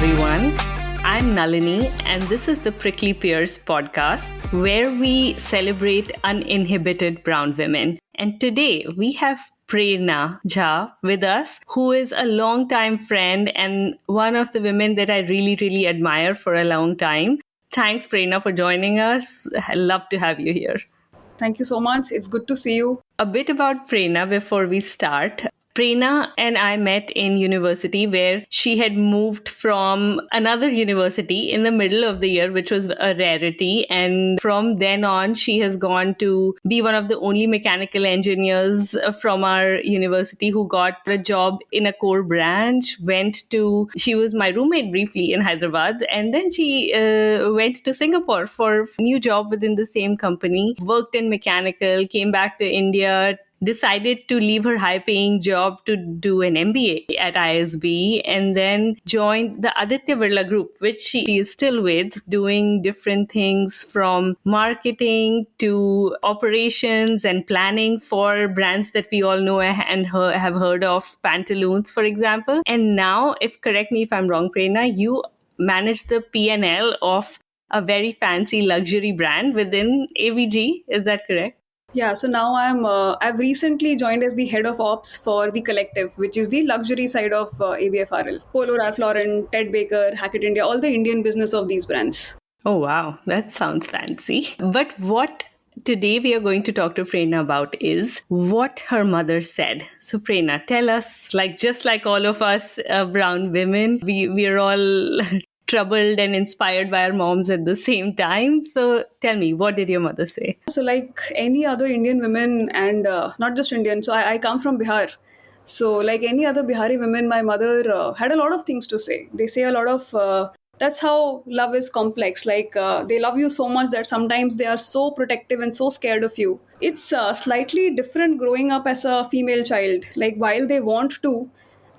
everyone. I'm Nalini, and this is the Prickly Pears podcast, where we celebrate uninhibited brown women. And today we have Prerna Jha with us, who is a longtime friend and one of the women that I really, really admire for a long time. Thanks, Prerna, for joining us. I love to have you here. Thank you so much. It's good to see you. A bit about Prerna before we start. Prerna and I met in university where she had moved from another university in the middle of the year, which was a rarity. And from then on, she has gone to be one of the only mechanical engineers from our university who got a job in a core branch, she was my roommate briefly in Hyderabad. And then she went to Singapore for a new job within the same company, worked in mechanical, came back to India, decided to leave her high paying job to do an MBA at ISB, and then joined the Aditya Birla Group, which she is still with, doing different things from marketing to operations and planning for brands that we all know and have heard of, Pantaloons, for example. And now, correct me if I'm wrong, Prerna, you manage the P&L of a very fancy luxury brand within AVG. Is that correct? Yeah, so now I've recently joined as the head of ops for the Collective, which is the luxury side of ABFRL. Polo Ralph Lauren, Ted Baker, Hackett India, all the Indian business of these brands. Oh, wow. That sounds fancy. But what today we are going to talk to Prerna about is what her mother said. So, Prerna, tell us, just like all of us brown women, we are all troubled and inspired by our moms at the same time. So, tell me, what did your mother say? So, like any other Indian women, and not just Indian, so I come from Bihar. So, like any other Bihari women, my mother had a lot of things to say. They say a lot of that's how love is complex. They love you so much that sometimes they are so protective and so scared of you. It's slightly different growing up as a female child. Like while they want to,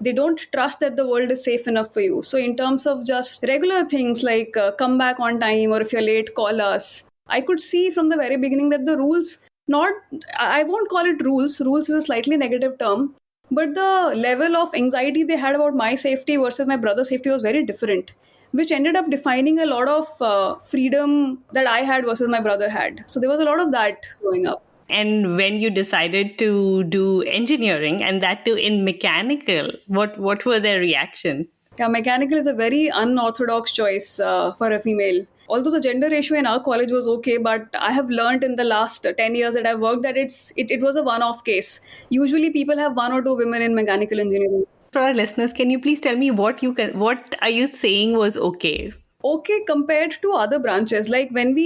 they don't trust that the world is safe enough for you. So in terms of just regular things like come back on time, or if you're late, call us. I could see from the very beginning that the rules, not, I won't call it rules. Rules is a slightly negative term. But the level of anxiety they had about my safety versus my brother's safety was very different, which ended up defining a lot of freedom that I had versus my brother had. So there was a lot of that growing up. And when you decided to do engineering, and that too in mechanical, what were their reaction? Yeah, mechanical is a very unorthodox choice for a female. Although the gender ratio in our college was okay, but I have learned in the last 10 years that I've worked that it was a one-off case. Usually people have one or two women in mechanical engineering. For our listeners, can you please tell me what are you saying was okay? Okay compared to other branches. Like when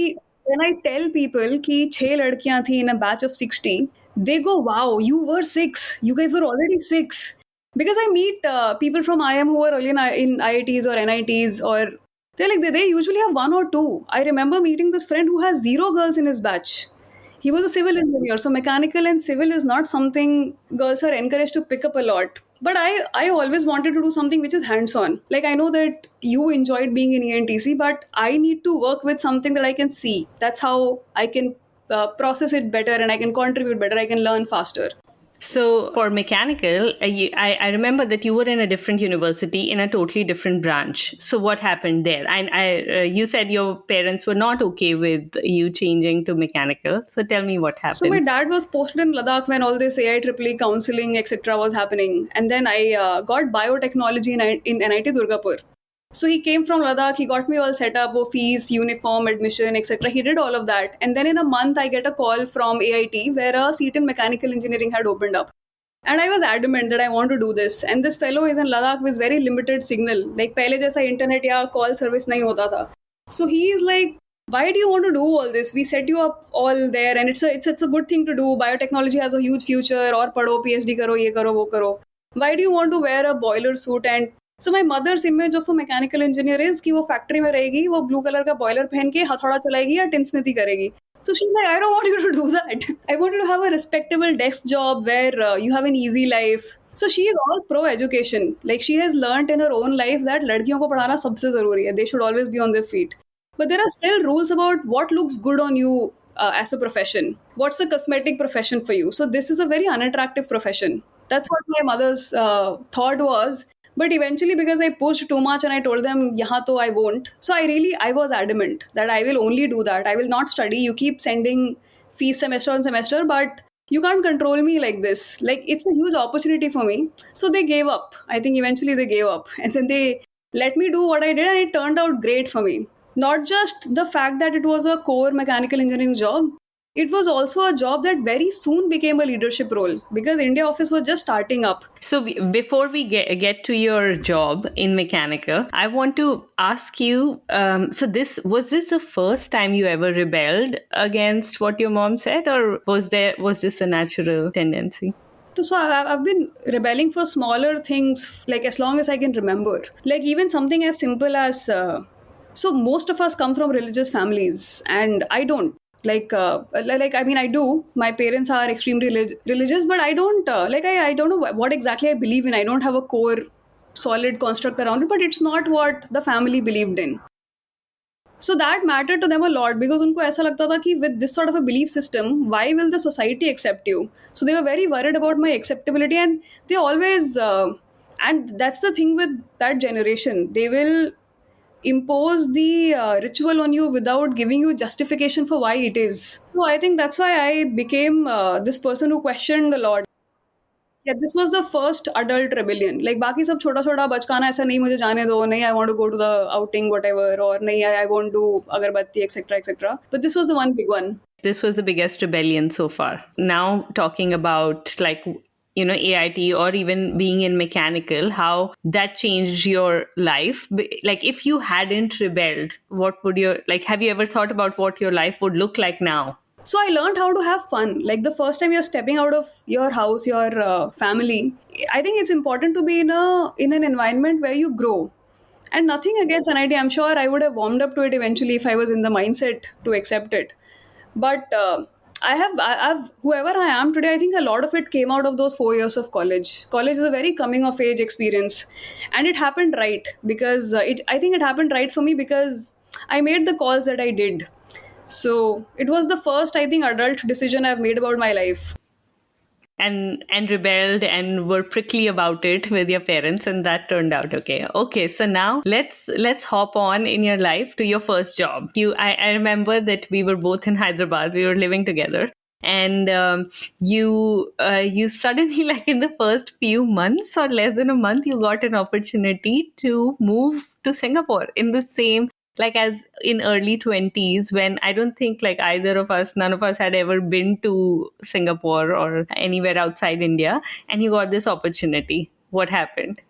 I tell people ki 6 ladkiyan thi in a batch of 60, they go, wow, you were 6. You guys were already 6. Because I meet people from IM who are early in IITs or NITs, or they usually have one or two. I remember meeting this friend who has 0 girls in his batch. He was a civil engineer, so mechanical and civil is not something girls are encouraged to pick up a lot. But I always wanted to do something which is hands-on. Like I know that you enjoyed being in ENTC, but I need to work with something that I can see. That's how I can process it better, and I can contribute better. I can learn faster. So for mechanical, I remember that you were in a different university in a totally different branch. So what happened there? And you said your parents were not okay with you changing to mechanical. So tell me what happened. So my dad was posted in Ladakh when all this AIEEE counseling, etc. was happening. And then I got biotechnology in NIT Durgapur. So he came from Ladakh, he got me all set up, fees, uniform, admission, etc. He did all of that. And then in a month, I get a call from AIT where a seat in mechanical engineering had opened up. And I was adamant that I want to do this. And this fellow is in Ladakh with very limited signal. Like pehle jaisa internet ya call service nahi hota tha. So he is like, why do you want to do all this? We set you up all there, and it's a good thing to do. Biotechnology has a huge future. Or padho, PhD karo, ye karo, wo karo. Why do you want to wear a boiler suit? And so my mother's image of a mechanical engineer is कि वो factory में रहेगी, वो blue color का boiler पहन के हथौड़ा चलाएगी या tinsmithing करेगी. So she's like, I don't want you to do that. I want you to have a respectable desk job where you have an easy life. So she is all pro education. Like she has learnt in her own life that लड़कियों को पढ़ाना सबसे जरूरी है. They should always be on their feet. But there are still rules about what looks good on you as a profession. What's a cosmetic profession for you? So this is a very unattractive profession. That's what my mother's thought was. But eventually, because I pushed too much and I told them, yahan to I won't. So I was adamant that I will only do that. I will not study. You keep sending fees semester on semester, but you can't control me like this. Like, it's a huge opportunity for me. So they gave up. I think eventually they gave up. And then they let me do what I did, and it turned out great for me. Not just the fact that it was a core mechanical engineering job, it was also a job that very soon became a leadership role because India office was just starting up. So before we get to your job in mechanical, I want to ask you. So this the first time you ever rebelled against what your mom said, or was this a natural tendency? So I've been rebelling for smaller things like as long as I can remember. Like even something as simple as so most of us come from religious families, and I don't. Like I mean I do. My parents are extremely religious, but I don't I don't know what exactly I believe in. I don't have a core solid construct around it, but it's not what the family believed in. So that mattered to them a lot because उनको ऐसा लगता था कि with this sort of a belief system, why will the society accept you? So they were very worried about my acceptability, and they always, and that's the thing with that generation, they will impose the ritual on you without giving you justification for why it is. So I think that's why I became this person who questioned a lot. Yeah, this was the first adult rebellion. Like बाकी सब छोटा छोटा बचकाना ऐसा नहीं मुझे जाने दो नहीं I want to go to the outing whatever or नहीं I won't do अगरबत्ती etc. But this was the one big one. This was the biggest rebellion so far. Now talking about like AIT or even being in mechanical, how that changed your life. Like if you hadn't rebelled, what would your have you ever thought about what your life would look like now? So I learned how to have fun. Like the first time you're stepping out of your house, your family, I think it's important to be in an environment where you grow. And nothing against NIT. I'm sure I would have warmed up to it eventually if I was in the mindset to accept it. But I've whoever I am today, I think a lot of it came out of those 4 years of college. College is a very coming of age experience, and it happened right because I think it happened right for me because I made the calls that I did. So it was the first, I think, adult decision I've made about my life. And rebelled and were prickly about it with your parents, and that turned out okay. So now let's hop on in your life to your first job. I remember that we were both in Hyderabad. We were living together, and you suddenly, like in the first few months or less than a month, you got an opportunity to move to Singapore in the same, like as in early 20s, when I don't think like none of us had ever been to Singapore or anywhere outside India, and you got this opportunity. What happened?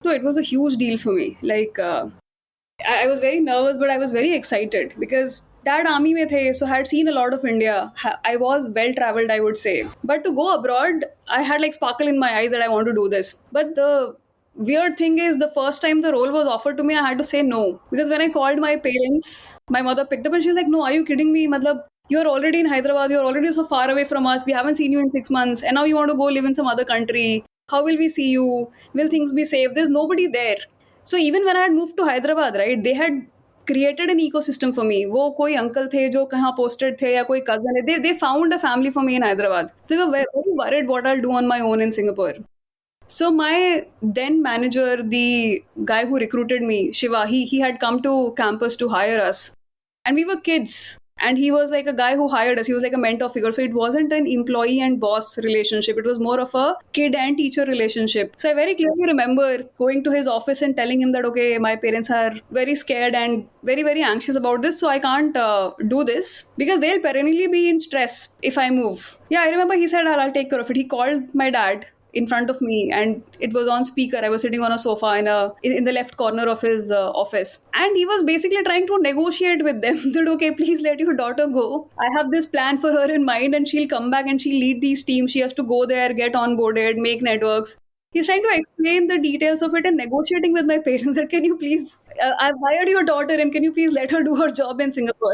No, it was a huge deal for me. I was very nervous, but I was very excited because dad army mein the, so I had seen a lot of India. I was well traveled, I would say. But to go abroad, I had like sparkle in my eyes that I want to do this. But the weird thing is, the first time the role was offered to me, I had to say no. Because when I called my parents, my mother picked up and she was like, no, are you kidding me? Matlab, you're already in Hyderabad, you're already so far away from us, we haven't seen you in 6 months, and now you want to go live in some other country. How will we see you? Will things be safe? There's nobody there. So even when I had moved to Hyderabad, right, they had created an ecosystem for me. वो कोई uncle थे जो कहाँ posted थे या कोई cousin है. They found a family for me in Hyderabad. So they were very, very worried what I'll do on my own in Singapore. So my then manager, the guy who recruited me, Shiva, he had come to campus to hire us. And we were kids. And he was like a guy who hired us. He was like a mentor figure. So it wasn't an employee and boss relationship. It was more of a kid and teacher relationship. So I very clearly remember going to his office and telling him that, okay, my parents are very scared and very, very anxious about this. So I can't do this because they'll perennially be in stress if I move. Yeah, I remember he said, I'll take care of it. He called my dad in front of me and it was on speaker. I was sitting on a sofa in the left corner of his office, and he was basically trying to negotiate with them that okay, please let your daughter go. I have this plan for her in mind and she'll come back and she'll lead these teams. She has to go there, get onboarded, make networks. He's trying to explain the details of it and negotiating with my parents that can you please I've hired your daughter and can you please let her do her job in Singapore.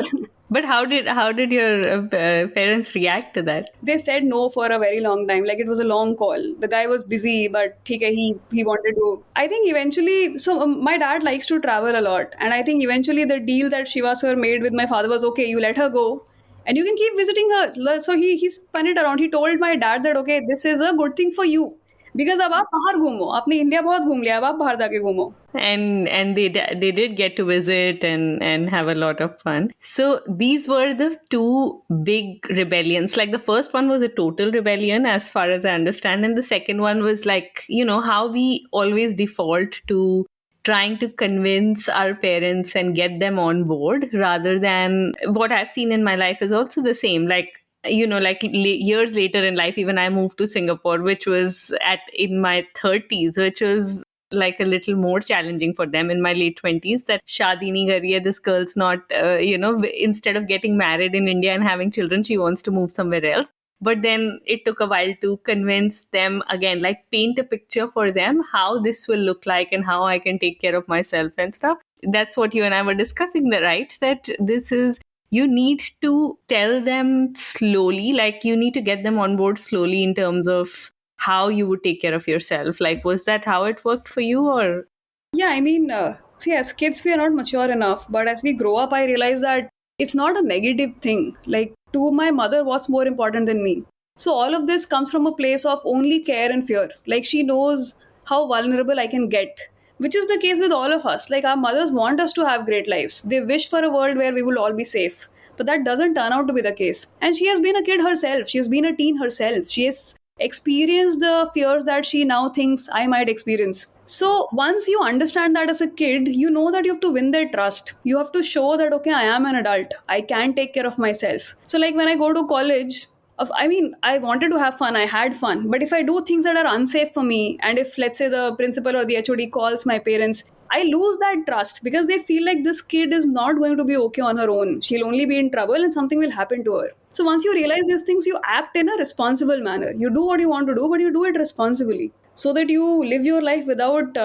But how did your parents react to that? They said no for a very long time. Like it was a long call. The guy was busy, but he wanted to. I think eventually, so my dad likes to travel a lot, and I think eventually the deal that Shiva sir made with my father was okay. You let her go, and you can keep visiting her. So he spun it around. He told my dad that okay, this is a good thing for you. Because अब आप बाहर घूमो, आपने India बहुत घूम लिया, अब आप बाहर जाके घूमो. And they did get to visit and have a lot of fun. So these were the two big rebellions. Like the first one was a total rebellion as far as I understand, and the second one was like, how we always default to trying to convince our parents and get them on board, rather than what I've seen in my life is also the same. Like, like years later in life, even I moved to Singapore, which was at in my 30s, which was like a little more challenging for them in my late 20s, that shadi nahi kar rahi hai, this girl's not instead of getting married in India and having children, she wants to move somewhere else. But then it took a while to convince them again, like paint a picture for them how this will look like and how I can take care of myself and stuff. That's what you and I were discussing, right? That this is, you need to tell them slowly, like you need to get them on board slowly in terms of how you would take care of yourself. Like, was that how it worked for you, or? Yeah, I mean, see, as kids, we are not mature enough. But as we grow up, I realize that it's not a negative thing. Like, to my mother, what's more important than me? So, all of this comes from a place of only care and fear. Like, she knows how vulnerable I can get, which is the case with all of us. Like, our mothers want us to have great lives. They wish for a world where we will all be safe. But that doesn't turn out to be the case. And she has been a kid herself. She has been a teen herself. She has experienced the fears that she now thinks I might experience. So once you understand that as a kid, you know that you have to win their trust. You have to show that, okay, I am an adult. I can take care of myself. So, like when I go to college, I mean, I wanted to have fun, I had fun. But if I do things that are unsafe for me, and if, let's say, the principal or the HOD calls my parents, I lose that trust because they feel like this kid is not going to be okay on her own. She'll only be in trouble and something will happen to her. So once you realize these things, you act in a responsible manner. You do what you want to do, but you do it responsibly so that you live your life without,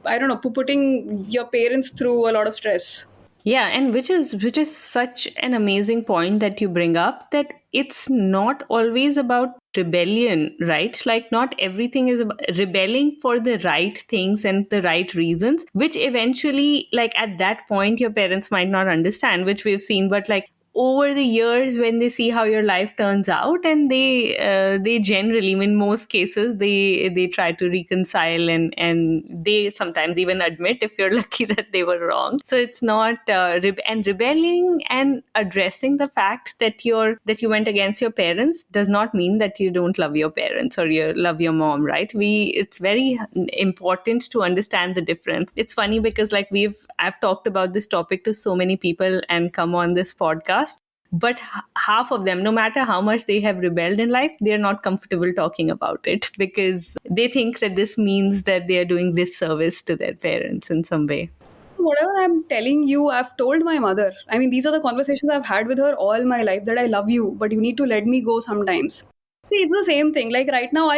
I don't know, putting your parents through a lot of stress. Yeah, and which is such an amazing point that you bring up, that it's not always about rebellion, right? Like not everything is about rebelling for the right things and the right reasons, which eventually, like at that point your parents might not understand, which we've seen. But like over the years, when they see how your life turns out, and they generally, in most cases, they try to reconcile, and they sometimes even admit, if you're lucky, that they were wrong. So it's not and rebelling and addressing the fact that you went against your parents does not mean that you don't love your parents or you love your mom, right? It's very important to understand the difference. It's funny because like I've talked about this topic to so many people and come on this podcast, but half of them, no matter how much they have rebelled in life, they're not comfortable talking about it because they think that this means that they are doing disservice to their parents in some way. Whatever I'm telling you, I've told my mother. I mean, these are the conversations I've had with her all my life, that I love you, but you need to let me go sometimes. See, it's the same thing. Like right now,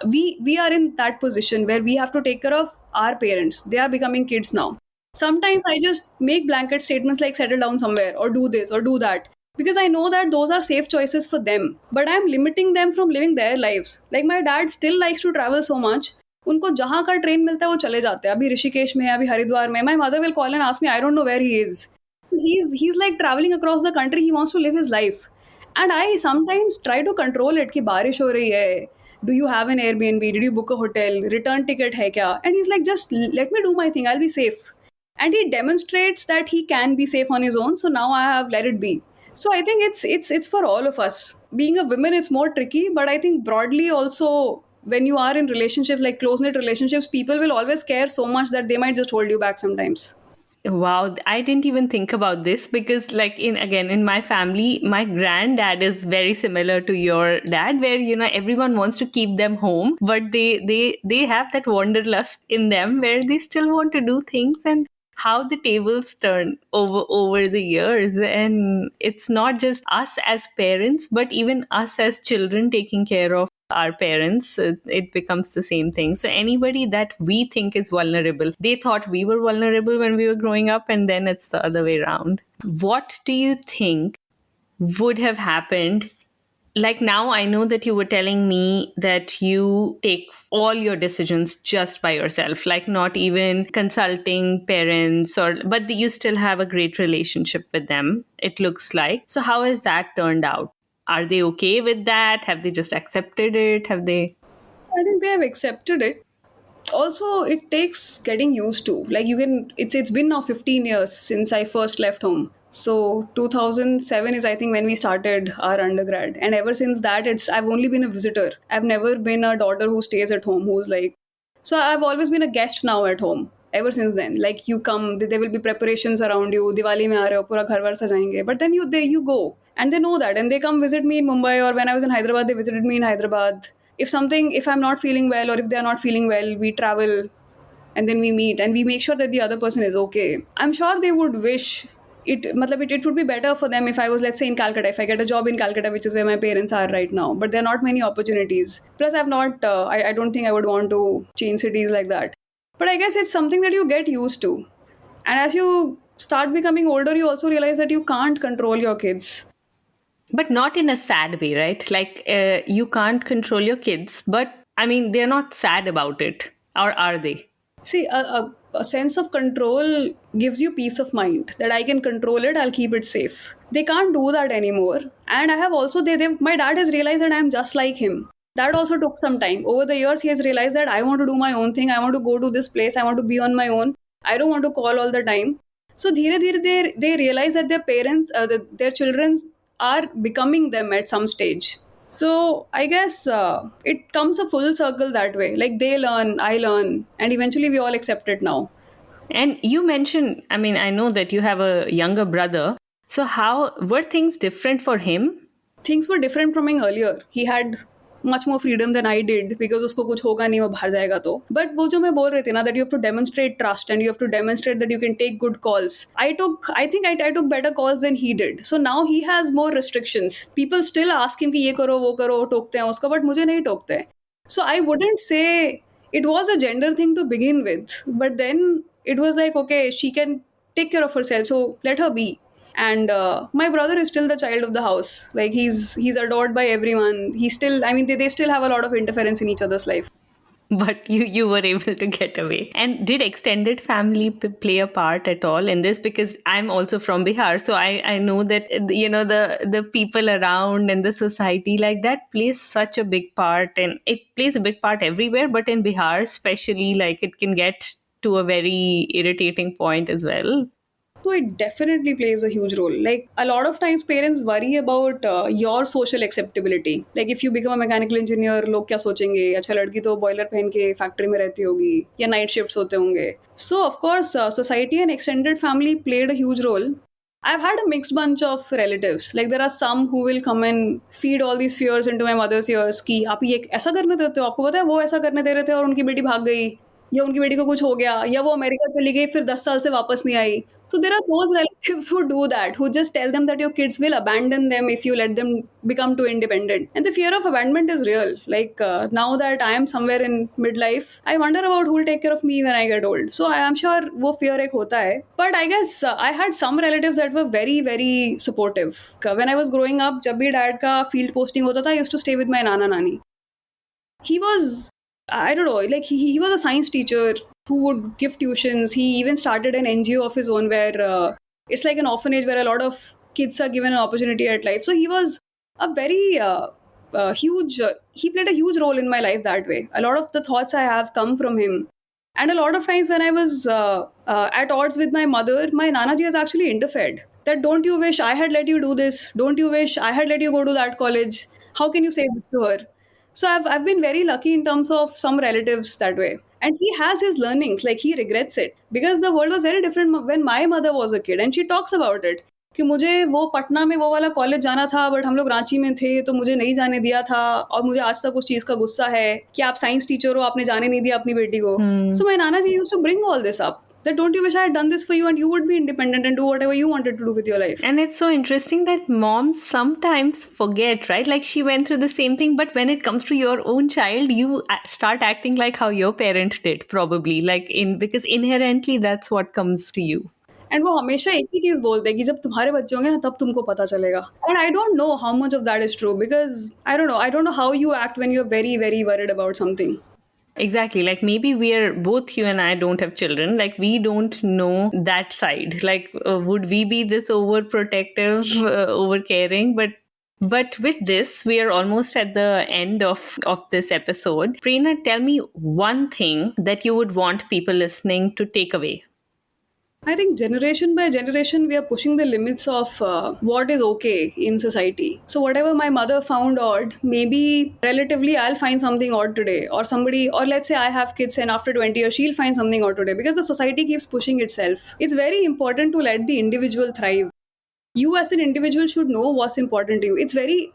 we are in that position where we have to take care of our parents. They are becoming kids now. Sometimes I just make blanket statements like settle down somewhere or do this or do that because I know that those are safe choices for them. But I'm limiting them from living their lives. Like my dad still likes to travel so much. उनको जहाँ का train मिलता है वो चले जाते हैं. अभी ऋषिकेश में है, अभी हरिद्वार में. My mother will call and ask me, I don't know where he is. He's like traveling across the country. He wants to live his life. And I sometimes try to control it कि बारिश हो रही है. Do you have an Airbnb? Did you book a hotel? Return ticket है क्या? And he's like, just let me do my thing. I'll be safe. And he demonstrates that he can be safe on his own. So now I have let it be. So I think it's for all of us. Being a woman, it's more tricky, but I think broadly also, when you are in relationships, like close knit relationships, people will always care so much that they might just hold you back sometimes. Wow, I didn't even think about this because like in my family, my granddad is very similar to your dad, where everyone wants to keep them home, but they have that wanderlust in them where they still want to do things. And how the tables turn over the years, and it's not just us as parents but even us as children taking care of our parents. It becomes the same thing. So anybody that we think is vulnerable, they thought we were vulnerable when we were growing up, and then it's the other way around. What do you think would have happened? Like now, I know that you were telling me that you take all your decisions just by yourself, like not even consulting parents, but you still have a great relationship with them, it looks like. So how has that turned out? Are they okay with that? Have they just accepted it? Have they? I think they have accepted it. Also, it takes getting used to. Like you can, it's been now 15 years since I first left home. So 2007 is I think when we started our undergrad, and ever since that, it's I've only been a visitor. I've never been a daughter who stays at home, who's like. So I've always been a guest now at home. Ever since then, like you come, there will be preparations around you. Diwali mein aa rahe ho, pura ghar var sajayenge. But then you go, and they know that, and they come visit me in Mumbai, or when I was in Hyderabad, they visited me in Hyderabad. If I'm not feeling well, or if they are not feeling well, we travel, and then we meet, and we make sure that the other person is okay. I'm sure they would wish it would be better for them if I was, let's say, in Calcutta, if I get a job in Calcutta, which is where my parents are right now. But there are not many opportunities. Plus, I've not I don't think I would want to change cities like that. But I guess it's something that you get used to. And as you start becoming older, you also realize that you can't control your kids. But not in a sad way, right? Like you can't control your kids, but I mean, they're not sad about it. Or are they? See, a sense of control gives you peace of mind that I can control it, I'll keep it safe. They can't do that anymore. And I have also, my dad has realized that I'm just like him. That also took some time. Over the years, he has realized that I want to do my own thing. I want to go to this place. I want to be on my own. I don't want to call all the time. So, dhire dhire, they realize that their parents, their children are becoming them at some stage. So I guess it comes a full circle that way. Like they learn, I learn, and eventually we all accept it now. And you mentioned, I mean, I know that you have a younger brother. So how were things different for him? Things were different from him earlier. He had much more freedom than I did because उसको कुछ होगा नहीं वो बाहर जाएगा तो. But वो जो मैं बोल रही थी ना, that you have to demonstrate trust and you have to demonstrate that you can take good calls. I think I took better calls than he did. So now he has more restrictions. People still ask him कि ये करो वो करो टोकते हैं उसका, but मुझे नहीं टोकते हैं. So I wouldn't say it was a gender thing to begin with, but then it was like, okay, she can take care of herself, so let her be. And my brother is still the child of the house. Like he's adored by everyone. He still, I mean, they still have a lot of interference in each other's life. But you were able to get away. And did extended family play a part at all in this? Because I'm also from Bihar, so I know that the people around and the society like that plays such a big part, and it plays a big part everywhere. But in Bihar, especially, like it can get to a very irritating point as well. So it definitely plays a huge role. Like a lot of times parents worry about your social acceptability. Like if you become a mechanical engineer, लोग क्या सोचेंगे, अच्छा लड़की तो boiler पहन के factory में रहती होगी या नाइट शिफ्ट्स होते होंगे. So of course society and extended family played a huge role. I've had a mixed bunch of relatives. Like there are some who will come and feed all these fears into my mother's ears कि आप ये ऐसा करने देते हो, आपको पता है वो ऐसा करने दे रहे थे और उनकी बेटी भाग गई, या उनकी बेटी को कुछ हो गया, या वो अमेरिका चली गई फिर 10 साल से वापस नहीं आई. So there are those relatives who do that, who just tell them that your kids will abandon them if you let them become too independent. And the fear of abandonment is real. Like now that I am somewhere in midlife, I wonder about who will take care of me when I get old. So I am sure वो fear एक होता है. But I guess I had some relatives that were very, very supportive. When I was growing up, जब भी dad का field posting होता था, I used to stay with my nana nani. He was, I don't know, like he was a science teacher who would give tuitions. He even started an NGO of his own where it's like an orphanage where a lot of kids are given an opportunity at life. So he was a very huge, he played a huge role in my life that way. A lot of the thoughts I have come from him. And a lot of times when I was at odds with my mother, my Nanaji has actually interfered. That don't you wish I had let you do this? Don't you wish I had let you go to that college? How can you say this to her? So I've been very lucky in terms of some relatives that way. And he has his learnings, like he regrets it. Because the world was very different when my mother was a kid, and she talks about it. कि मुझे वो पटना में वो वाला college जाना था, but हम लोग रांची में थे तो मुझे नहीं जाने दिया था, और मुझे आज तक उस चीज का गुस्सा है कि आप साइंस टीचर हो, आपने जाने नहीं दिया अपनी बेटी को. So my Nana ji used to bring all this up. That don't you wish I had done this for you and you would be independent and do whatever you wanted to do with your life. And it's so interesting that moms sometimes forget, right? Like she went through the same thing, but when it comes to your own child, you start acting like how your parent did, probably. Because inherently that's what comes to you. And वो हमेशा एक ही चीज बोलते हैं कि जब तुम्हारे बच्चे होंगे ना तब तुमको पता चलेगा. And I don't know how much of that is true because I don't know how you act when you're very, very worried about something. Exactly. Like maybe both you and I don't have children. Like we don't know that side. Like would we be this overprotective, over caring? But But with this, we are almost at the end of this episode. Prerna, tell me one thing that you would want people listening to take away. I think generation by generation, we are pushing the limits of what is okay in society. So, whatever my mother found odd, maybe relatively I'll find something odd today. Or somebody, or let's say I have kids and after 20 years, she'll find something odd today because the society keeps pushing itself. It's very important to let the individual thrive. You as an individual should know what's important to you. It's very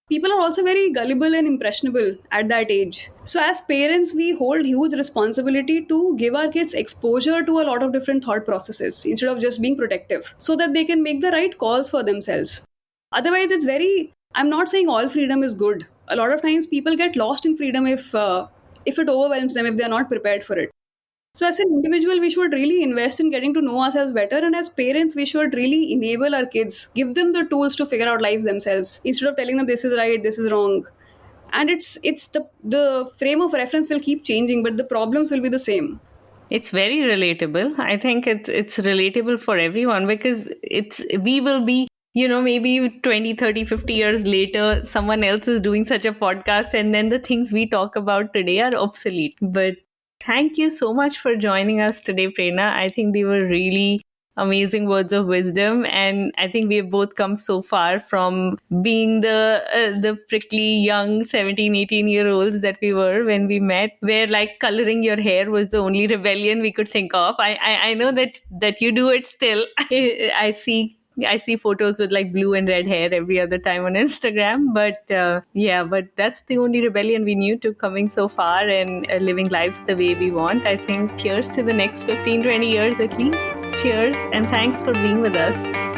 People are also very gullible and impressionable at that age. So as parents, we hold huge responsibility to give our kids exposure to a lot of different thought processes instead of just being protective, so that they can make the right calls for themselves. Otherwise, it's very I'm not saying all freedom is good. A lot of times people get lost in freedom if it overwhelms them, if they're not prepared for it. So, as an individual, we should really invest in getting to know ourselves better. And as parents, we should really enable our kids, give them the tools to figure out lives themselves instead of telling them this is right, this is wrong. And it's the frame of reference will keep changing, but the problems will be the same. It's very relatable. I think it's relatable for everyone because we will be, maybe 20, 30, 50 years later, someone else is doing such a podcast and then the things we talk about today are obsolete. But thank you so much for joining us today, Prerna. I think they were really amazing words of wisdom, and I think we have both come so far from being the prickly young 17, 18 year olds that we were when we met, where like coloring your hair was the only rebellion we could think of. I know that you do it still. I see photos with like blue and red hair every other time on Instagram. But but that's the only rebellion we knew, to coming so far and living lives the way we want. I think cheers to the next 15, 20 years at least. Cheers, and thanks for being with us.